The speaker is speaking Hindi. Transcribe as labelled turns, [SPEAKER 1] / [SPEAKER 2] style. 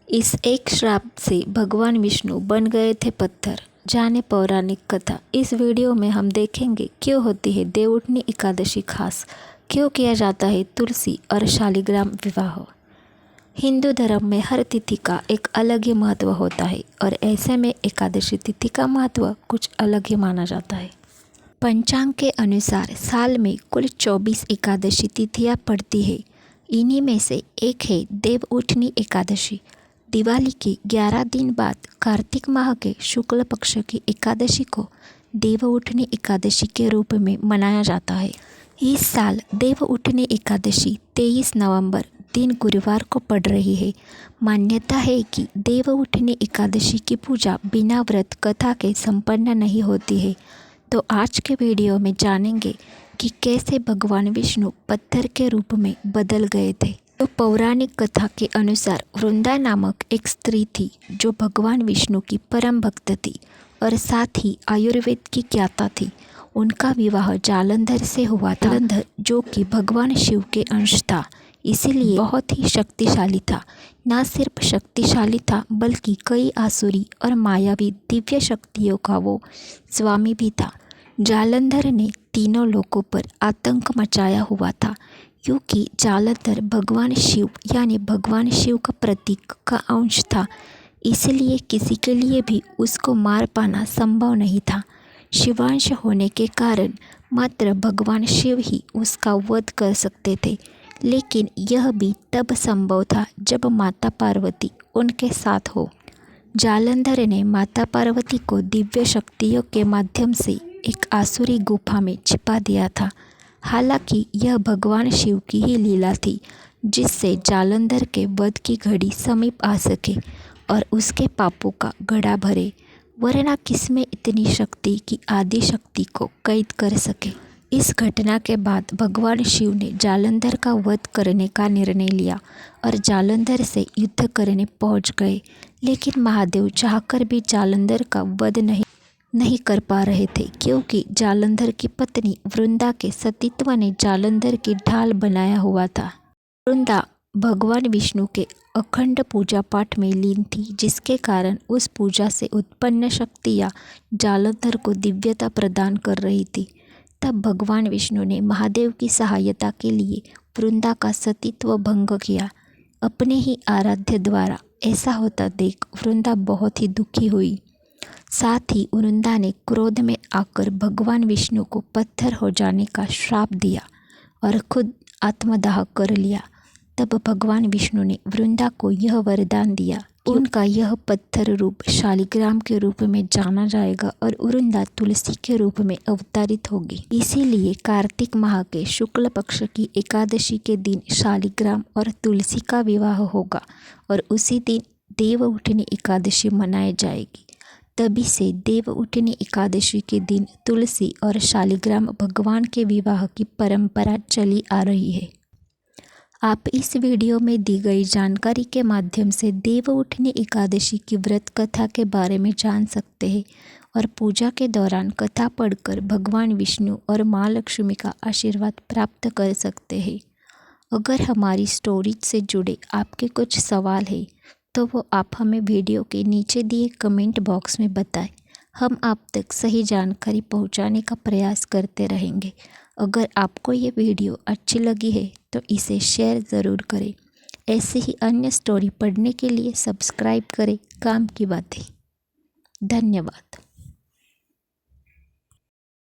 [SPEAKER 1] इस एक श्राप से भगवान विष्णु बन गए थे पत्थर। जाने पौराणिक कथा। इस वीडियो में हम देखेंगे क्यों होती है देवउठनी एकादशी खास, क्यों किया जाता है तुलसी और शालिग्राम विवाह। हिंदू धर्म में हर तिथि का एक अलग ही महत्व होता है और ऐसे में एकादशी तिथि का महत्व कुछ अलग ही माना जाता है। पंचांग के अनुसार साल में कुल 24 एकादशी तिथियां पड़ती है। इन्हीं में से एक है देवउठनी एकादशी। दिवाली के 11 दिन बाद कार्तिक माह के शुक्ल पक्ष की एकादशी को देवउठनी एकादशी के रूप में मनाया जाता है। इस साल देवउठनी एकादशी 23 नवंबर दिन गुरुवार को पड़ रही है। मान्यता है कि देवउठनी एकादशी की पूजा बिना व्रत कथा के संपन्न नहीं होती है। तो आज के वीडियो में जानेंगे कि कैसे भगवान विष्णु पत्थर के रूप में बदल गए थे। तो पौराणिक कथा के अनुसार वृंदा नामक एक स्त्री थी जो भगवान विष्णु की परम भक्त थी और साथ ही आयुर्वेद की ज्ञाता थी। उनका विवाह जालंधर से हुआ था। जालंधर जो कि भगवान शिव के अंश था, इसीलिए बहुत ही शक्तिशाली था। न सिर्फ शक्तिशाली था बल्कि कई आसुरी और मायावी दिव्य शक्तियों का वो स्वामी भी था। जालंधर ने तीनों लोकों पर आतंक मचाया हुआ था, क्योंकि जालंधर भगवान शिव यानी भगवान शिव का प्रतीक का अंश था। इसलिए किसी के लिए भी उसको मार पाना संभव नहीं था। शिवांश होने के कारण मात्र भगवान शिव ही उसका वध कर सकते थे। लेकिन यह भी तब संभव था जब माता पार्वती उनके साथ हो। जालंधर ने माता पार्वती को दिव्य शक्तियों के माध्यम से एक आसुरी गुफा में छिपा दिया था। हालांकि यह भगवान शिव की ही लीला थी, जिससे जालंधर के वध की घड़ी समीप आ सके और उसके पापों का घड़ा भरे, वरना किसमें इतनी शक्ति कि आदि शक्ति को कैद कर सके। इस घटना के बाद भगवान शिव ने जालंधर का वध करने का निर्णय लिया और जालंधर से युद्ध करने पहुंच गए। लेकिन महादेव चाहकर भी जालंधर का वध नहीं कर पा रहे थे, क्योंकि जालंधर की पत्नी वृंदा के सतीत्व ने जालंधर की ढाल बनाया हुआ था। वृंदा भगवान विष्णु के अखंड पूजा पाठ में लीन थी, जिसके कारण उस पूजा से उत्पन्न शक्तियाँ जालंधर को दिव्यता प्रदान कर रही थी। तब भगवान विष्णु ने महादेव की सहायता के लिए वृंदा का सतीत्व भंग किया। अपने ही आराध्य द्वारा ऐसा होता देख वृंदा बहुत ही दुखी हुई। साथ ही वृंदा ने क्रोध में आकर भगवान विष्णु को पत्थर हो जाने का श्राप दिया और खुद आत्मदाह कर लिया। तब भगवान विष्णु ने वृंदा को यह वरदान दिया, उनका यह पत्थर रूप शालिग्राम के रूप में जाना जाएगा और वृंदा तुलसी के रूप में अवतरित होगी। इसीलिए कार्तिक माह के शुक्ल पक्ष की एकादशी के दिन शालिग्राम और तुलसी का विवाह होगा और उसी दिन देवउठनी एकादशी मनाई जाएगी। तभी से देवउठनी एकादशी के दिन तुलसी और शालिग्राम भगवान के विवाह की परंपरा चली आ रही है। आप इस वीडियो में दी गई जानकारी के माध्यम से देवउठनी एकादशी की व्रत कथा के बारे में जान सकते हैं और पूजा के दौरान कथा पढ़कर भगवान विष्णु और माँ लक्ष्मी का आशीर्वाद प्राप्त कर सकते हैं। अगर हमारी स्टोरी से जुड़े आपके कुछ सवाल हैं तो वो आप हमें वीडियो के नीचे दिए कमेंट बॉक्स में बताएं। हम आप तक सही जानकारी पहुंचाने का प्रयास करते रहेंगे। अगर आपको ये वीडियो अच्छी लगी है तो इसे शेयर ज़रूर करें। ऐसे ही अन्य स्टोरी पढ़ने के लिए सब्सक्राइब करें काम की बातें। धन्यवाद।